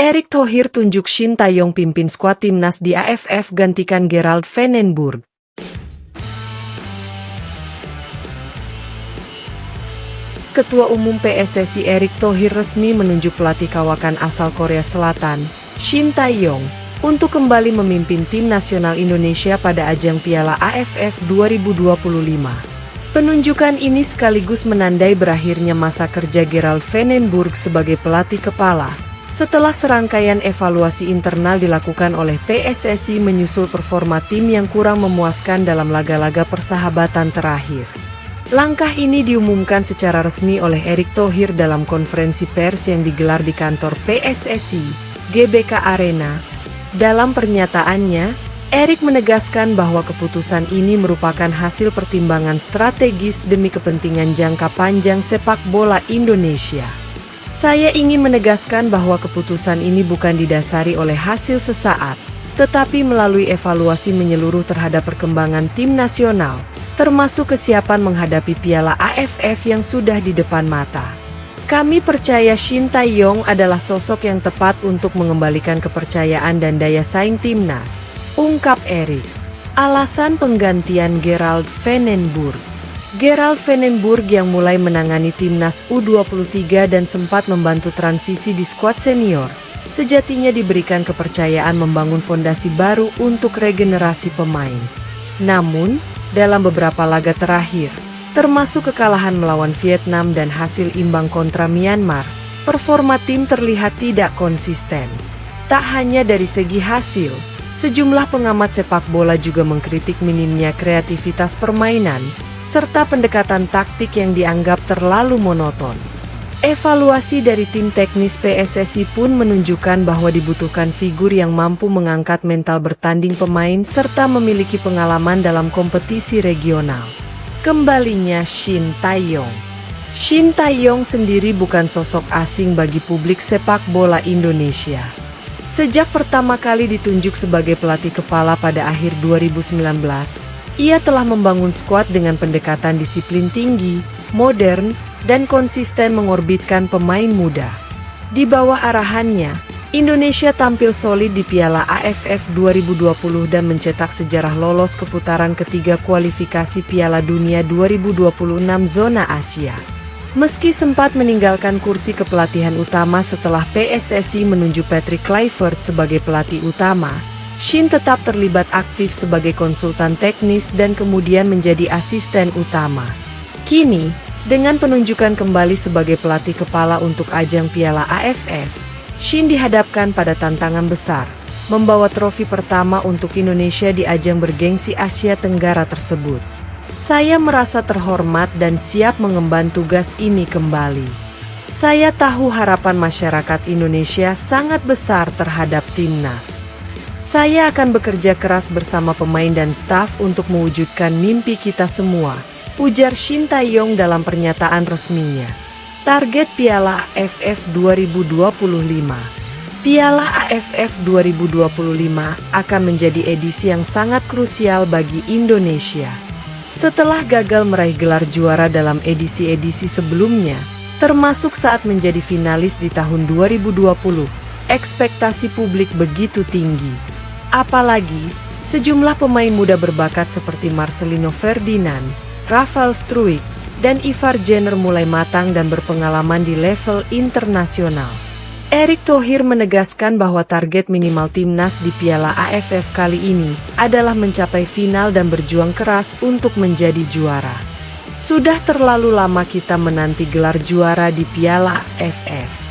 Erick Thohir tunjuk Shin Tae-yong pimpin skuad timnas di AFF gantikan Gerald van den Burg. Ketua Umum PSSI Erick Thohir resmi menunjuk pelatih kawakan asal Korea Selatan, Shin Tae-yong, untuk kembali memimpin tim nasional Indonesia pada ajang Piala AFF 2025. Penunjukan ini sekaligus menandai berakhirnya masa kerja Gerald van den Burg sebagai pelatih kepala, setelah serangkaian evaluasi internal dilakukan oleh PSSI menyusul performa tim yang kurang memuaskan dalam laga-laga persahabatan terakhir. Langkah ini diumumkan secara resmi oleh Erick Thohir dalam konferensi pers yang digelar di kantor PSSI, GBK Arena. Dalam pernyataannya, Erick menegaskan bahwa keputusan ini merupakan hasil pertimbangan strategis demi kepentingan jangka panjang sepak bola Indonesia. Saya ingin menegaskan bahwa keputusan ini bukan didasari oleh hasil sesaat, tetapi melalui evaluasi menyeluruh terhadap perkembangan tim nasional, termasuk kesiapan menghadapi Piala AFF yang sudah di depan mata. Kami percaya Shin Tae-yong adalah sosok yang tepat untuk mengembalikan kepercayaan dan daya saing timnas, ungkap Erick. Alasan penggantian Gerald van den Burg. Gerald van den Burg yang mulai menangani timnas U23 dan sempat membantu transisi di skuad senior, sejatinya diberikan kepercayaan membangun fondasi baru untuk regenerasi pemain. Namun, dalam beberapa laga terakhir, termasuk kekalahan melawan Vietnam dan hasil imbang kontra Myanmar, performa tim terlihat tidak konsisten. Tak hanya dari segi hasil, sejumlah pengamat sepak bola juga mengkritik minimnya kreativitas permainan, serta pendekatan taktik yang dianggap terlalu monoton. Evaluasi dari tim teknis PSSI pun menunjukkan bahwa dibutuhkan figur yang mampu mengangkat mental bertanding pemain serta memiliki pengalaman dalam kompetisi regional. Kembalinya Shin Tae-yong. Shin Tae-yong sendiri bukan sosok asing bagi publik sepak bola Indonesia. Sejak pertama kali ditunjuk sebagai pelatih kepala pada akhir 2019, ia telah membangun skuad dengan pendekatan disiplin tinggi, modern, dan konsisten mengorbitkan pemain muda. Di bawah arahannya, Indonesia tampil solid di Piala AFF 2020 dan mencetak sejarah lolos ke putaran ketiga kualifikasi Piala Dunia 2026 zona Asia. Meski sempat meninggalkan kursi kepelatihan utama setelah PSSI menunjuk Patrick Kluivert sebagai pelatih utama, Shin tetap terlibat aktif sebagai konsultan teknis dan kemudian menjadi asisten utama. Kini, dengan penunjukan kembali sebagai pelatih kepala untuk ajang Piala AFF, Shin dihadapkan pada tantangan besar, membawa trofi pertama untuk Indonesia di ajang bergengsi Asia Tenggara tersebut. Saya merasa terhormat dan siap mengemban tugas ini kembali. Saya tahu harapan masyarakat Indonesia sangat besar terhadap timnas. Saya akan bekerja keras bersama pemain dan staf untuk mewujudkan mimpi kita semua, ujar Shin Tae-yong dalam pernyataan resminya. Target Piala AFF 2025. Piala AFF 2025 akan menjadi edisi yang sangat krusial bagi Indonesia. Setelah gagal meraih gelar juara dalam edisi-edisi sebelumnya, termasuk saat menjadi finalis di tahun 2020, ekspektasi publik begitu tinggi. Apalagi, sejumlah pemain muda berbakat seperti Marcelino Ferdinand, Rafael Struijk, dan Ivar Jenner mulai matang dan berpengalaman di level internasional. Erick Thohir menegaskan bahwa target minimal timnas di Piala AFF kali ini adalah mencapai final dan berjuang keras untuk menjadi juara. Sudah terlalu lama kita menanti gelar juara di Piala AFF.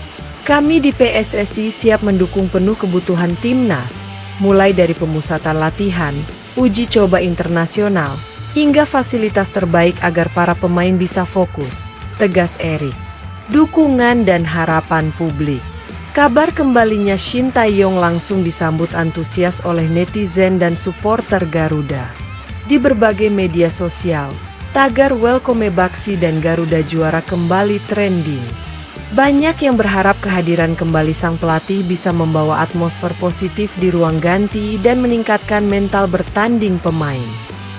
Kami di PSSI siap mendukung penuh kebutuhan timnas, mulai dari pemusatan latihan, uji coba internasional, hingga fasilitas terbaik agar para pemain bisa fokus, tegas Erick. Dukungan dan harapan publik. Kabar kembalinya Shin Tae-yong langsung disambut antusias oleh netizen dan supporter Garuda. Di berbagai media sosial, tagar Welcome Baksi dan Garuda juara kembali trending. Banyak yang berharap kehadiran kembali sang pelatih bisa membawa atmosfer positif di ruang ganti dan meningkatkan mental bertanding pemain.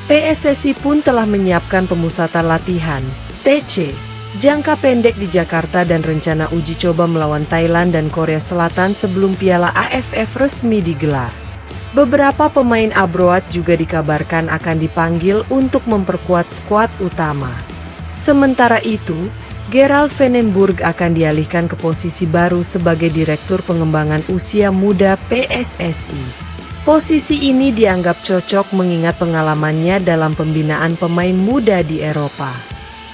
PSSI pun telah menyiapkan pemusatan latihan, TC, jangka pendek di Jakarta dan rencana uji coba melawan Thailand dan Korea Selatan sebelum Piala AFF resmi digelar. Beberapa pemain abroad juga dikabarkan akan dipanggil untuk memperkuat skuad utama. Sementara itu, Gerald Vandenburg akan dialihkan ke posisi baru sebagai Direktur Pengembangan Usia Muda PSSI. Posisi ini dianggap cocok mengingat pengalamannya dalam pembinaan pemain muda di Eropa.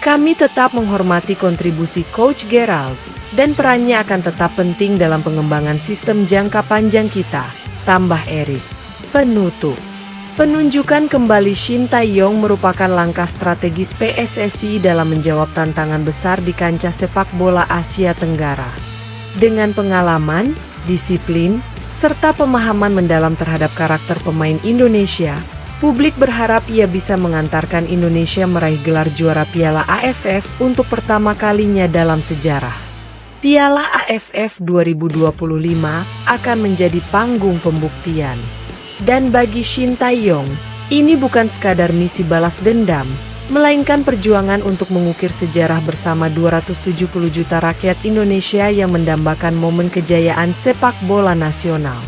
Kami tetap menghormati kontribusi Coach Gerald, dan perannya akan tetap penting dalam pengembangan sistem jangka panjang kita, tambah Erik. Penutup. Penunjukan kembali Shin Tae-yong merupakan langkah strategis PSSI dalam menjawab tantangan besar di kancah sepak bola Asia Tenggara. Dengan pengalaman, disiplin, serta pemahaman mendalam terhadap karakter pemain Indonesia, publik berharap ia bisa mengantarkan Indonesia meraih gelar juara Piala AFF untuk pertama kalinya dalam sejarah. Piala AFF 2025 akan menjadi panggung pembuktian. Dan bagi Shin Tae-yong, ini bukan sekadar misi balas dendam, melainkan perjuangan untuk mengukir sejarah bersama 270 juta rakyat Indonesia yang mendambakan momen kejayaan sepak bola nasional.